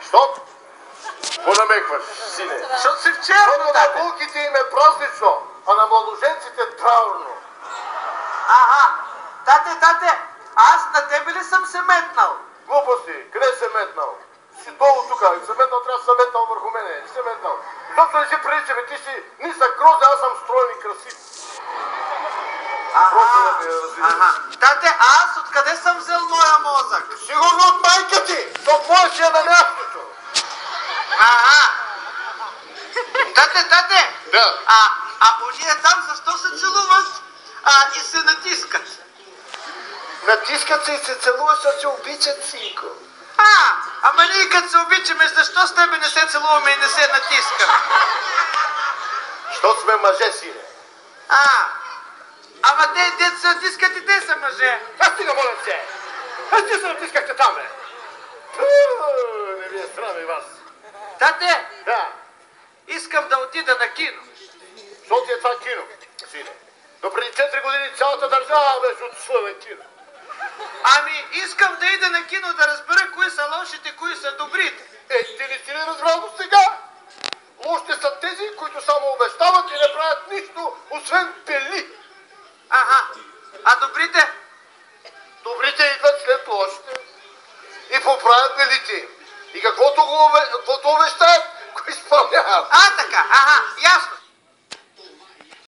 Що? Го намекваш, сине? Защото си вчера, Защото на булките им е празнично, а на младоженците траурно. Тате, аз на тебе ли съм се метнал? Глупости, къде се метнал? Си долу тука, и се метнал, трябва да се метнал върху мене, не се метнал. Защото не си прилича, бе, ти си нисък грозден, аз съм строен и красив. Тате, аз откъде съм взел моя мозък? Сигурно от майка ти, защото моя си е на мястото. Тате! Да. Уния там защо се целуват и се натискат? Натискат се и се целуват, защото се обичат, синко. Ама ние като се обичаме, защо с тебе не се целуваме и не се натискаме? Защото сме мъже, сине. Ама те дето се натискат и те са мъже. Стига, моля се! Ти се натискахте там, бе! Не ви е срам и вас. Тате! Да. Искам да отида на кино. Що ти е това кино, сине? До преди 4 години цялата държава беше отишла на кино. Искам да ида на кино да разбера кои са лошите, кои са добрите. Ти не си ли разбрал до сега? Лошите са тези, които само обещават и не правят нищо, освен пели. А добрите? Добрите идват след лошите и поправят белите. И каквото обещаят, го изпълняват. Така, ясно.